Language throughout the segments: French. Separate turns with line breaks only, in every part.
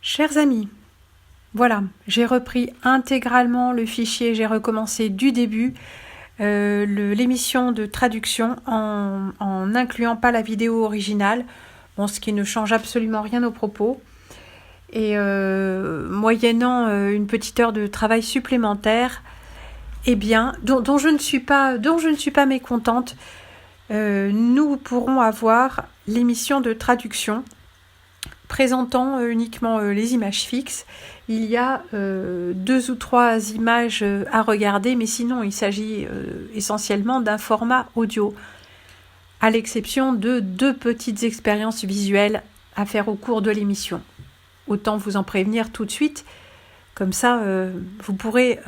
Chers amis, voilà, j'ai repris intégralement le fichier, j'ai recommencé du début l'émission de traduction en n'incluant pas la vidéo originale, bon, ce qui ne change absolument rien aux propos. Et moyennant une petite heure de travail supplémentaire, eh bien, dont je ne suis pas mécontente, nous pourrons avoir l'émission de traduction présentant uniquement les images fixes. Il y a 2 ou 3 images à regarder, mais sinon il s'agit essentiellement d'un format audio, à l'exception de 2 petites expériences visuelles à faire au cours de l'émission. Autant vous en prévenir tout de suite, comme ça vous pourrez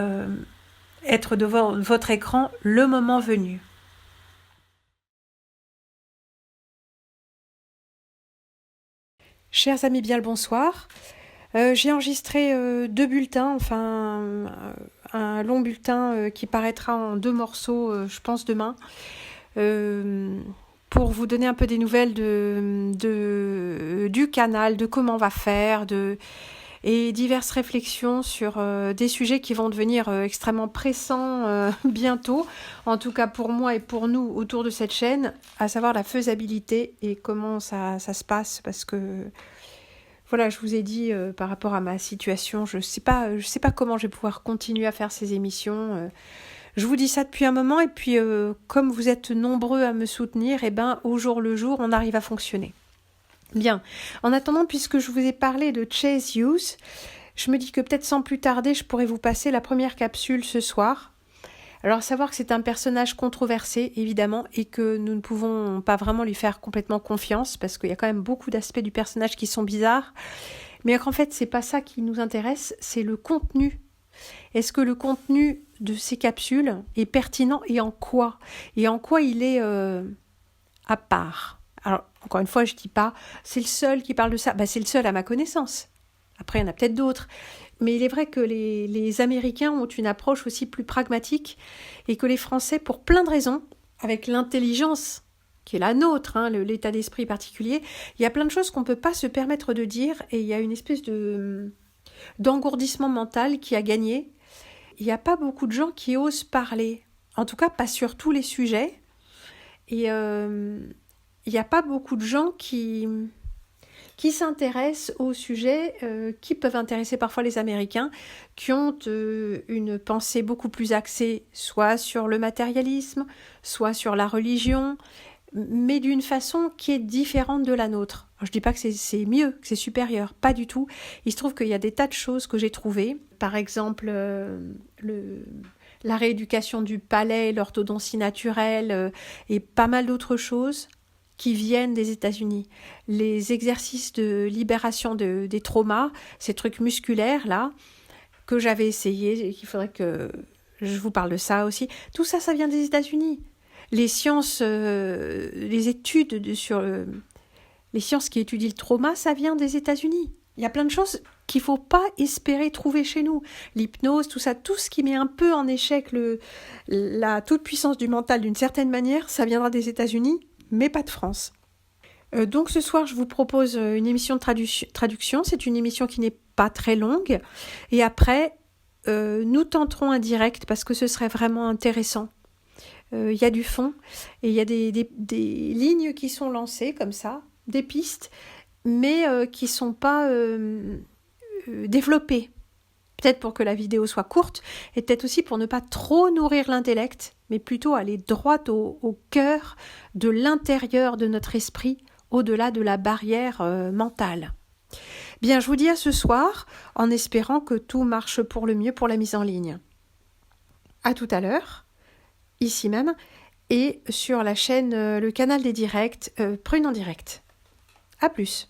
être devant votre écran le moment venu. Chers amis, bien le bonsoir. J'ai enregistré 2 bulletins, enfin un long bulletin qui paraîtra en 2 morceaux, je pense demain, pour vous donner un peu des nouvelles du canal, de comment on va faire, et diverses réflexions sur des sujets qui vont devenir extrêmement pressants bientôt, en tout cas pour moi et pour nous autour de cette chaîne, à savoir la faisabilité et comment ça se passe, parce que voilà, je vous ai dit par rapport à ma situation, je sais pas comment je vais pouvoir continuer à faire ces émissions. Je vous dis ça depuis un moment et puis comme vous êtes nombreux à me soutenir, au jour le jour, on arrive à fonctionner. Bien. En attendant, puisque je vous ai parlé de Chase Hughes, je me dis que peut-être sans plus tarder, je pourrais vous passer la première capsule ce soir. Alors, savoir que c'est un personnage controversé, évidemment, et que nous ne pouvons pas vraiment lui faire complètement confiance, parce qu'il y a quand même beaucoup d'aspects du personnage qui sont bizarres, mais qu'en fait, c'est pas ça qui nous intéresse, c'est le contenu. Est-ce que le contenu de ces capsules est pertinent et en quoi il est à part? Alors, encore une fois, je dis pas, c'est le seul qui parle de ça. C'est le seul à ma connaissance. Après, il y en a peut-être d'autres. Mais il est vrai que les Américains ont une approche aussi plus pragmatique et que les Français, pour plein de raisons, avec l'intelligence qui est la nôtre, l'état d'esprit particulier, il y a plein de choses qu'on ne peut pas se permettre de dire et il y a une espèce d'engourdissement mental qui a gagné. Il n'y a pas beaucoup de gens qui osent parler, en tout cas pas sur tous les sujets. Et il n'y a pas beaucoup de gens qui s'intéressent aux sujets qui peuvent intéresser parfois les Américains, qui ont une pensée beaucoup plus axée soit sur le matérialisme, soit sur la religion, mais d'une façon qui est différente de la nôtre. Alors, je ne dis pas que c'est mieux, que c'est supérieur, pas du tout. Il se trouve qu'il y a des tas de choses que j'ai trouvées, par exemple la rééducation du palais, l'orthodontie naturelle et pas mal d'autres choses qui viennent des États-Unis. Les exercices de libération des traumas, ces trucs musculaires là, que j'avais essayé, et qu'il faudrait que je vous parle de ça aussi, tout ça, ça vient des États-Unis. Les sciences, les études sur les sciences qui étudient le trauma, ça vient des États-Unis. Il y a plein de choses qu'il ne faut pas espérer trouver chez nous. L'hypnose, tout ça, tout ce qui met un peu en échec la toute-puissance du mental d'une certaine manière, ça viendra des États-Unis, mais pas de France. Donc ce soir, je vous propose une émission de traduction. C'est une émission qui n'est pas très longue. Et après, nous tenterons un direct parce que ce serait vraiment intéressant. Il y a du fond et il y a des lignes qui sont lancées comme ça, des pistes, mais qui ne sont pas développées. Peut-être pour que la vidéo soit courte et peut-être aussi pour ne pas trop nourrir l'intellect, mais plutôt aller droit au cœur de l'intérieur de notre esprit, au-delà de la barrière mentale. Bien, je vous dis à ce soir, en espérant que tout marche pour le mieux pour la mise en ligne. À tout à l'heure, ici même, et sur la chaîne, le canal des directs, Prune en direct. À plus.